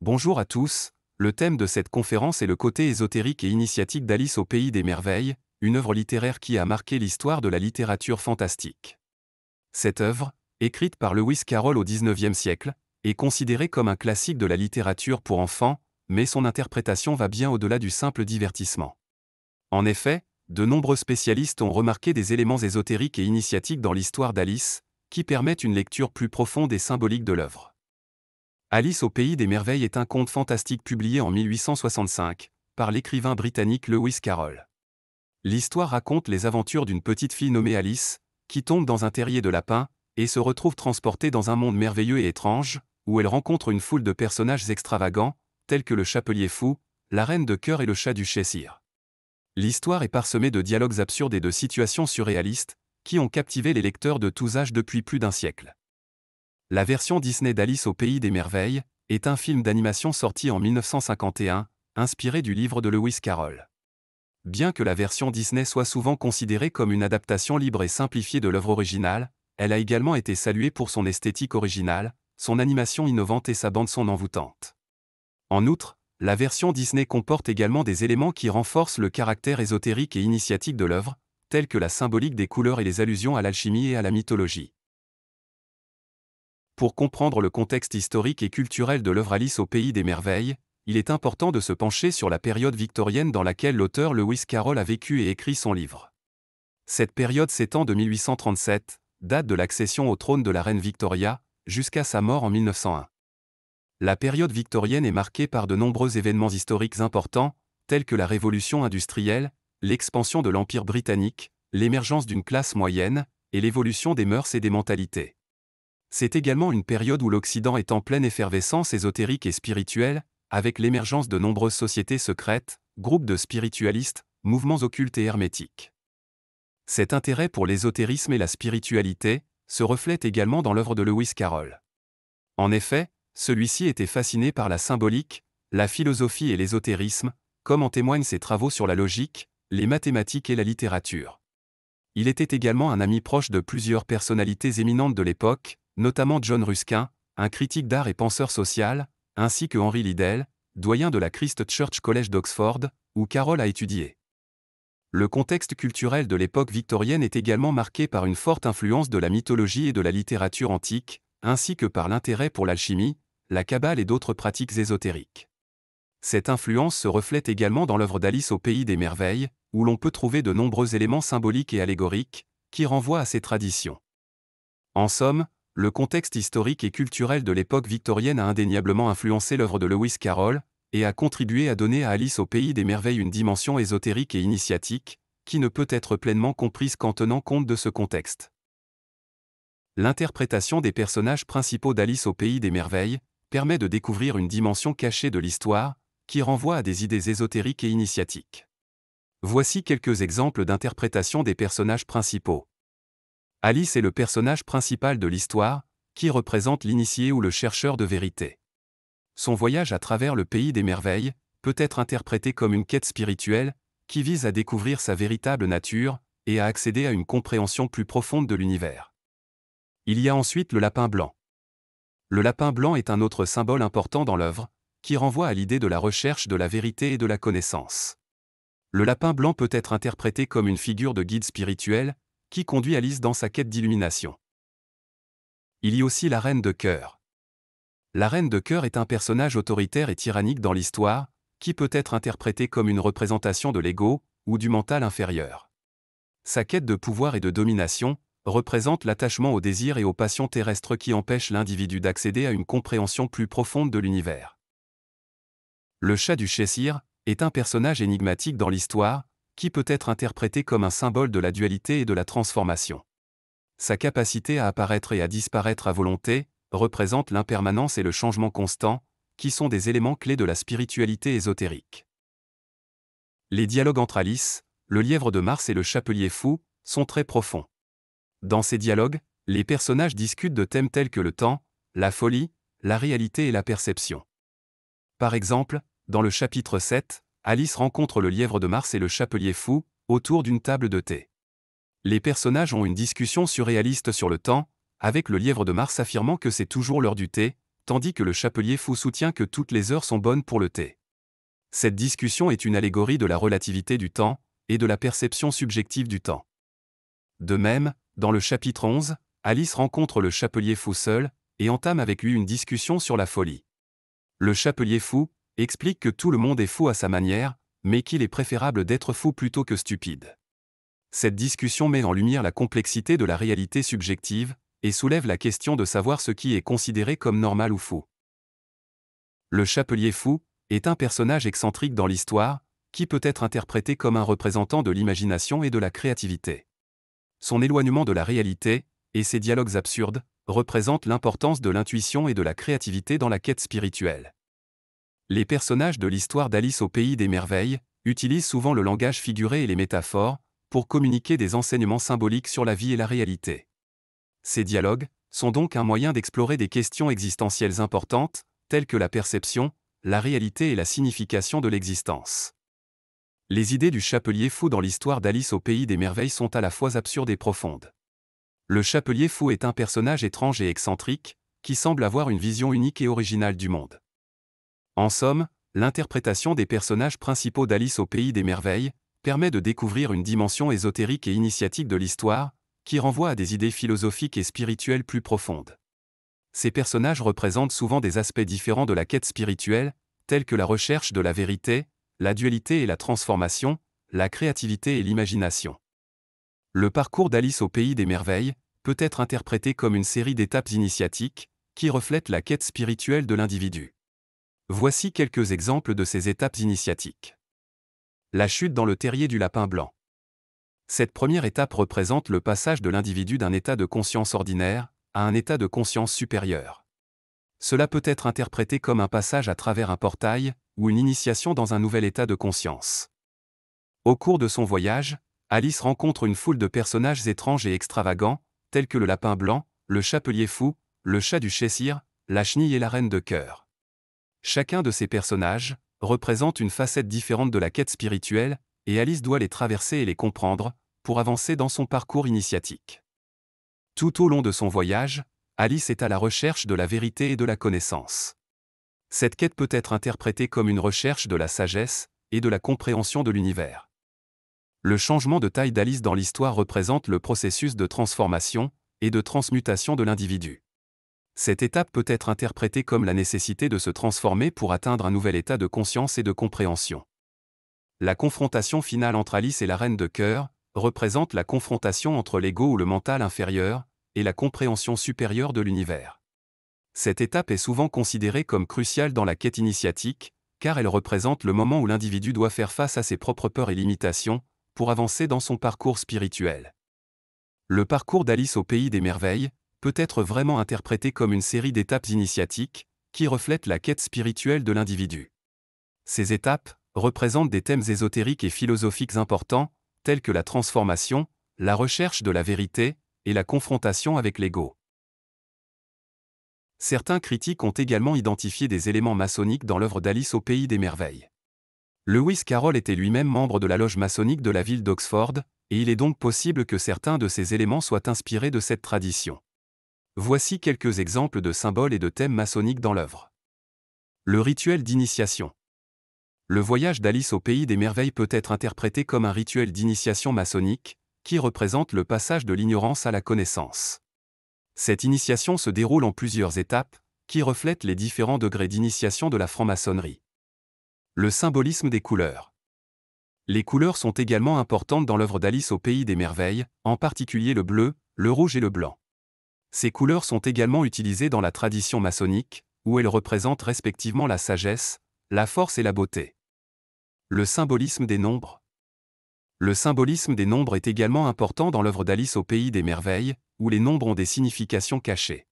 Bonjour à tous, le thème de cette conférence est le côté ésotérique et initiatique d'Alice au pays des merveilles, une œuvre littéraire qui a marqué l'histoire de la littérature fantastique. Cette œuvre, écrite par Lewis Carroll au XIXe siècle, est considérée comme un classique de la littérature pour enfants, mais son interprétation va bien au-delà du simple divertissement. En effet, de nombreux spécialistes ont remarqué des éléments ésotériques et initiatiques dans l'histoire d'Alice, qui permettent une lecture plus profonde et symbolique de l'œuvre. Alice au pays des merveilles est un conte fantastique publié en 1865, par l'écrivain britannique Lewis Carroll. L'histoire raconte les aventures d'une petite fille nommée Alice, qui tombe dans un terrier de lapins, et se retrouve transportée dans un monde merveilleux et étrange, où elle rencontre une foule de personnages extravagants, tels que le chapelier fou, la reine de cœur et le chat du Cheshire. L'histoire est parsemée de dialogues absurdes et de situations surréalistes, qui ont captivé les lecteurs de tous âges depuis plus d'un siècle. La version Disney d'Alice au pays des merveilles est un film d'animation sorti en 1951, inspiré du livre de Lewis Carroll. Bien que la version Disney soit souvent considérée comme une adaptation libre et simplifiée de l'œuvre originale, elle a également été saluée pour son esthétique originale, son animation innovante et sa bande-son envoûtante. En outre, la version Disney comporte également des éléments qui renforcent le caractère ésotérique et initiatique de l'œuvre, tels que la symbolique des couleurs et les allusions à l'alchimie et à la mythologie. Pour comprendre le contexte historique et culturel de l'œuvre Alice au pays des merveilles, il est important de se pencher sur la période victorienne dans laquelle l'auteur Lewis Carroll a vécu et écrit son livre. Cette période s'étend de 1837, date de l'accession au trône de la reine Victoria, jusqu'à sa mort en 1901. La période victorienne est marquée par de nombreux événements historiques importants, tels que la révolution industrielle, l'expansion de l'Empire britannique, l'émergence d'une classe moyenne, et l'évolution des mœurs et des mentalités. C'est également une période où l'Occident est en pleine effervescence ésotérique et spirituelle, avec l'émergence de nombreuses sociétés secrètes, groupes de spiritualistes, mouvements occultes et hermétiques. Cet intérêt pour l'ésotérisme et la spiritualité se reflète également dans l'œuvre de Lewis Carroll. En effet, celui-ci était fasciné par la symbolique, la philosophie et l'ésotérisme, comme en témoignent ses travaux sur la logique, les mathématiques et la littérature. Il était également un ami proche de plusieurs personnalités éminentes de l'époque, notamment John Ruskin, un critique d'art et penseur social, ainsi que Henry Liddell, doyen de la Christ Church College d'Oxford, où Carroll a étudié. Le contexte culturel de l'époque victorienne est également marqué par une forte influence de la mythologie et de la littérature antique, ainsi que par l'intérêt pour l'alchimie, la kabbale et d'autres pratiques ésotériques. Cette influence se reflète également dans l'œuvre d'Alice au pays des merveilles, où l'on peut trouver de nombreux éléments symboliques et allégoriques, qui renvoient à ces traditions. En somme, le contexte historique et culturel de l'époque victorienne a indéniablement influencé l'œuvre de Lewis Carroll, et a contribué à donner à Alice au pays des merveilles une dimension ésotérique et initiatique, qui ne peut être pleinement comprise qu'en tenant compte de ce contexte. L'interprétation des personnages principaux d'Alice au pays des merveilles permet de découvrir une dimension cachée de l'histoire, qui renvoie à des idées ésotériques et initiatiques. Voici quelques exemples d'interprétation des personnages principaux. Alice est le personnage principal de l'histoire, qui représente l'initié ou le chercheur de vérité. Son voyage à travers le pays des merveilles peut être interprété comme une quête spirituelle, qui vise à découvrir sa véritable nature, et à accéder à une compréhension plus profonde de l'univers. Il y a ensuite le lapin blanc. Le lapin blanc est un autre symbole important dans l'œuvre, qui renvoie à l'idée de la recherche de la vérité et de la connaissance. Le lapin blanc peut être interprété comme une figure de guide spirituel, qui conduit Alice dans sa quête d'illumination. Il y a aussi la reine de cœur. La reine de cœur est un personnage autoritaire et tyrannique dans l'histoire, qui peut être interprété comme une représentation de l'ego, ou du mental inférieur. Sa quête de pouvoir et de domination représente l'attachement aux désirs et aux passions terrestres qui empêchent l'individu d'accéder à une compréhension plus profonde de l'univers. Le chat du Cheshire est un personnage énigmatique dans l'histoire, qui peut être interprété comme un symbole de la dualité et de la transformation. Sa capacité à apparaître et à disparaître à volonté représente l'impermanence et le changement constant, qui sont des éléments clés de la spiritualité ésotérique. Les dialogues entre Alice, le lièvre de Mars et le chapelier fou sont très profonds. Dans ces dialogues, les personnages discutent de thèmes tels que le temps, la folie, la réalité et la perception. Par exemple, dans le chapitre 7, Alice rencontre le lièvre de Mars et le chapelier fou, autour d'une table de thé. Les personnages ont une discussion surréaliste sur le temps, avec le lièvre de Mars affirmant que c'est toujours l'heure du thé, tandis que le chapelier fou soutient que toutes les heures sont bonnes pour le thé. Cette discussion est une allégorie de la relativité du temps et de la perception subjective du temps. De même, dans le chapitre 11, Alice rencontre le chapelier fou seul et entame avec lui une discussion sur la folie. Le chapelier fou explique que tout le monde est fou à sa manière, mais qu'il est préférable d'être fou plutôt que stupide. Cette discussion met en lumière la complexité de la réalité subjective et soulève la question de savoir ce qui est considéré comme normal ou fou. Le chapelier fou est un personnage excentrique dans l'histoire, qui peut être interprété comme un représentant de l'imagination et de la créativité. Son éloignement de la réalité, et ses dialogues absurdes, représentent l'importance de l'intuition et de la créativité dans la quête spirituelle. Les personnages de l'histoire d'Alice au pays des merveilles utilisent souvent le langage figuré et les métaphores pour communiquer des enseignements symboliques sur la vie et la réalité. Ces dialogues sont donc un moyen d'explorer des questions existentielles importantes, telles que la perception, la réalité et la signification de l'existence. Les idées du chapelier fou dans l'histoire d'Alice au pays des merveilles sont à la fois absurdes et profondes. Le chapelier fou est un personnage étrange et excentrique, qui semble avoir une vision unique et originale du monde. En somme, l'interprétation des personnages principaux d'Alice au pays des merveilles permet de découvrir une dimension ésotérique et initiatique de l'histoire, qui renvoie à des idées philosophiques et spirituelles plus profondes. Ces personnages représentent souvent des aspects différents de la quête spirituelle, tels que la recherche de la vérité, la dualité et la transformation, la créativité et l'imagination. Le parcours d'Alice au pays des merveilles peut être interprété comme une série d'étapes initiatiques, qui reflètent la quête spirituelle de l'individu. Voici quelques exemples de ces étapes initiatiques. La chute dans le terrier du lapin blanc. Cette première étape représente le passage de l'individu d'un état de conscience ordinaire à un état de conscience supérieur. Cela peut être interprété comme un passage à travers un portail ou une initiation dans un nouvel état de conscience. Au cours de son voyage, Alice rencontre une foule de personnages étranges et extravagants, tels que le lapin blanc, le chapelier fou, le chat du Cheshire, la chenille et la reine de cœur. Chacun de ces personnages représente une facette différente de la quête spirituelle, et Alice doit les traverser et les comprendre, pour avancer dans son parcours initiatique. Tout au long de son voyage, Alice est à la recherche de la vérité et de la connaissance. Cette quête peut être interprétée comme une recherche de la sagesse et de la compréhension de l'univers. Le changement de taille d'Alice dans l'histoire représente le processus de transformation et de transmutation de l'individu. Cette étape peut être interprétée comme la nécessité de se transformer pour atteindre un nouvel état de conscience et de compréhension. La confrontation finale entre Alice et la reine de cœur représente la confrontation entre l'ego ou le mental inférieur et la compréhension supérieure de l'univers. Cette étape est souvent considérée comme cruciale dans la quête initiatique, car elle représente le moment où l'individu doit faire face à ses propres peurs et limitations, pour avancer dans son parcours spirituel. Le parcours d'Alice au pays des merveilles peut être vraiment interprété comme une série d'étapes initiatiques, qui reflètent la quête spirituelle de l'individu. Ces étapes représentent des thèmes ésotériques et philosophiques importants, tels que la transformation, la recherche de la vérité, et la confrontation avec l'ego. Certains critiques ont également identifié des éléments maçonniques dans l'œuvre d'Alice au pays des merveilles. Lewis Carroll était lui-même membre de la loge maçonnique de la ville d'Oxford, et il est donc possible que certains de ces éléments soient inspirés de cette tradition. Voici quelques exemples de symboles et de thèmes maçonniques dans l'œuvre. Le rituel d'initiation. Le voyage d'Alice au pays des merveilles peut être interprété comme un rituel d'initiation maçonnique, qui représente le passage de l'ignorance à la connaissance. Cette initiation se déroule en plusieurs étapes, qui reflètent les différents degrés d'initiation de la franc-maçonnerie. Le symbolisme des couleurs. Les couleurs sont également importantes dans l'œuvre d'Alice au pays des merveilles, en particulier le bleu, le rouge et le blanc. Ces couleurs sont également utilisées dans la tradition maçonnique, où elles représentent respectivement la sagesse, la force et la beauté. Le symbolisme des nombres. Le symbolisme des nombres est également important dans l'œuvre d'Alice au pays des merveilles, où les nombres ont des significations cachées.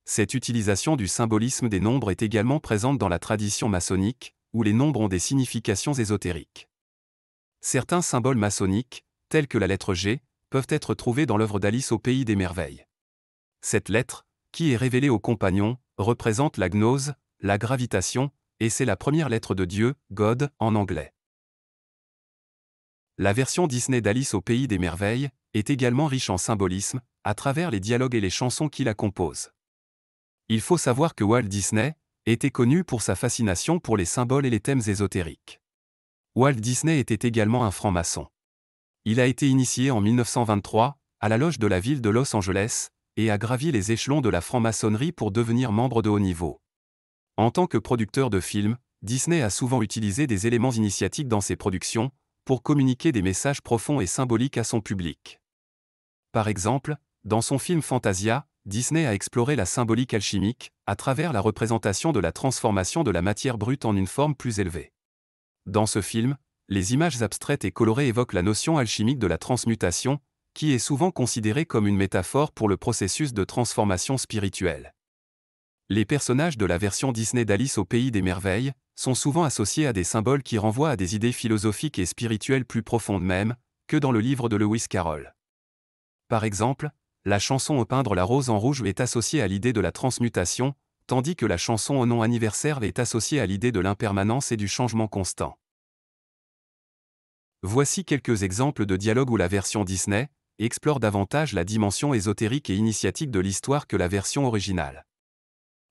Cette utilisation du symbolisme des nombres est également présente dans la tradition maçonnique, où les nombres ont des significations ésotériques. Certains symboles maçonniques, tels que la lettre G, peuvent être trouvés dans l'œuvre d'Alice au pays des merveilles. Cette lettre, qui est révélée aux compagnons, représente la gnose, la gravitation, et c'est la première lettre de Dieu, God, en anglais. La version Disney d'Alice au pays des merveilles est également riche en symbolisme, à travers les dialogues et les chansons qui la composent. Il faut savoir que Walt Disney était connu pour sa fascination pour les symboles et les thèmes ésotériques. Walt Disney était également un franc-maçon. Il a été initié en 1923, à la loge de la ville de Los Angeles, et a gravi les échelons de la franc-maçonnerie pour devenir membre de haut niveau. En tant que producteur de films, Disney a souvent utilisé des éléments initiatiques dans ses productions, pour communiquer des messages profonds et symboliques à son public. Par exemple, dans son film Fantasia, Disney a exploré la symbolique alchimique, à travers la représentation de la transformation de la matière brute en une forme plus élevée. Dans ce film, les images abstraites et colorées évoquent la notion alchimique de la transmutation, qui est souvent considérée comme une métaphore pour le processus de transformation spirituelle. Les personnages de la version Disney d'Alice au Pays des Merveilles sont souvent associés à des symboles qui renvoient à des idées philosophiques et spirituelles plus profondes même, que dans le livre de Lewis Carroll. Par exemple, la chanson Au peindre la rose en rouge est associée à l'idée de la transmutation, tandis que la chanson Au nom anniversaire est associée à l'idée de l'impermanence et du changement constant. Voici quelques exemples de dialogues où la version Disney explore davantage la dimension ésotérique et initiatique de l'histoire que la version originale.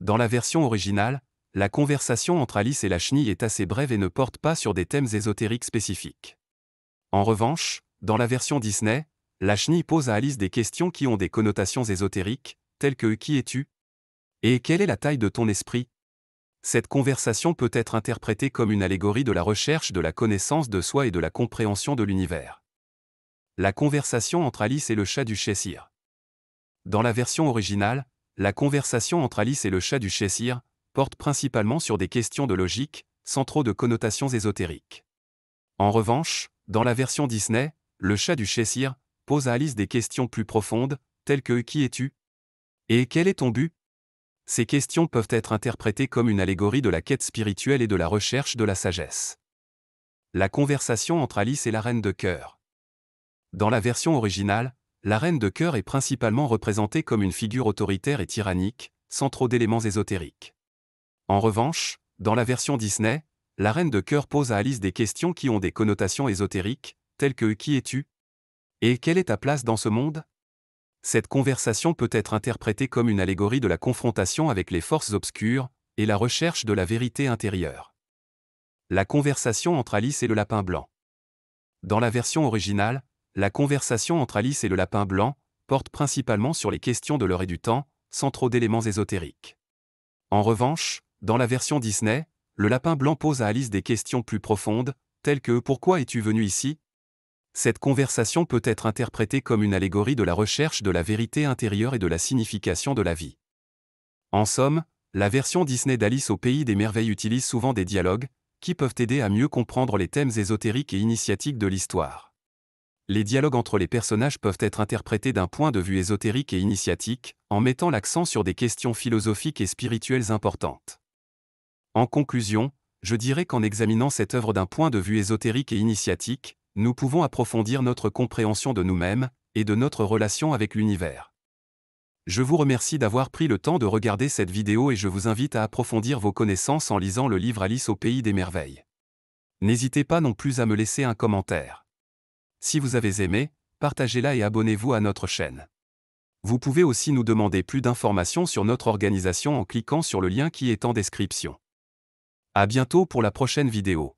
Dans la version originale, la conversation entre Alice et la chenille est assez brève et ne porte pas sur des thèmes ésotériques spécifiques. En revanche, dans la version Disney, la chenille pose à Alice des questions qui ont des connotations ésotériques, telles que « Qui es-tu » et « Quelle est la taille de ton esprit ?» Cette conversation peut être interprétée comme une allégorie de la recherche de la connaissance de soi et de la compréhension de l'univers. La conversation entre Alice et le chat du Cheshire. Dans la version originale, la conversation entre Alice et le chat du Cheshire porte principalement sur des questions de logique, sans trop de connotations ésotériques. En revanche, dans la version Disney, le chat du Cheshire pose à Alice des questions plus profondes, telles que « Qui es-tu » et « Quel est ton but ?» Ces questions peuvent être interprétées comme une allégorie de la quête spirituelle et de la recherche de la sagesse. La conversation entre Alice et la reine de cœur. Dans la version originale, la reine de cœur est principalement représentée comme une figure autoritaire et tyrannique, sans trop d'éléments ésotériques. En revanche, dans la version Disney, la reine de cœur pose à Alice des questions qui ont des connotations ésotériques, telles que « Qui es-tu » et « Quelle est ta place dans ce monde ?» Cette conversation peut être interprétée comme une allégorie de la confrontation avec les forces obscures et la recherche de la vérité intérieure. La conversation entre Alice et le lapin blanc. Dans la version originale, la conversation entre Alice et le lapin blanc porte principalement sur les questions de l'heure et du temps, sans trop d'éléments ésotériques. En revanche, dans la version Disney, le lapin blanc pose à Alice des questions plus profondes, telles que « Pourquoi es-tu venu ici ?» Cette conversation peut être interprétée comme une allégorie de la recherche de la vérité intérieure et de la signification de la vie. En somme, la version Disney d'Alice au Pays des Merveilles utilise souvent des dialogues, qui peuvent aider à mieux comprendre les thèmes ésotériques et initiatiques de l'histoire. Les dialogues entre les personnages peuvent être interprétés d'un point de vue ésotérique et initiatique, en mettant l'accent sur des questions philosophiques et spirituelles importantes. En conclusion, je dirais qu'en examinant cette œuvre d'un point de vue ésotérique et initiatique, nous pouvons approfondir notre compréhension de nous-mêmes et de notre relation avec l'univers. Je vous remercie d'avoir pris le temps de regarder cette vidéo et je vous invite à approfondir vos connaissances en lisant le livre Alice au Pays des Merveilles. N'hésitez pas non plus à me laisser un commentaire. Si vous avez aimé, partagez-la et abonnez-vous à notre chaîne. Vous pouvez aussi nous demander plus d'informations sur notre organisation en cliquant sur le lien qui est en description. À bientôt pour la prochaine vidéo.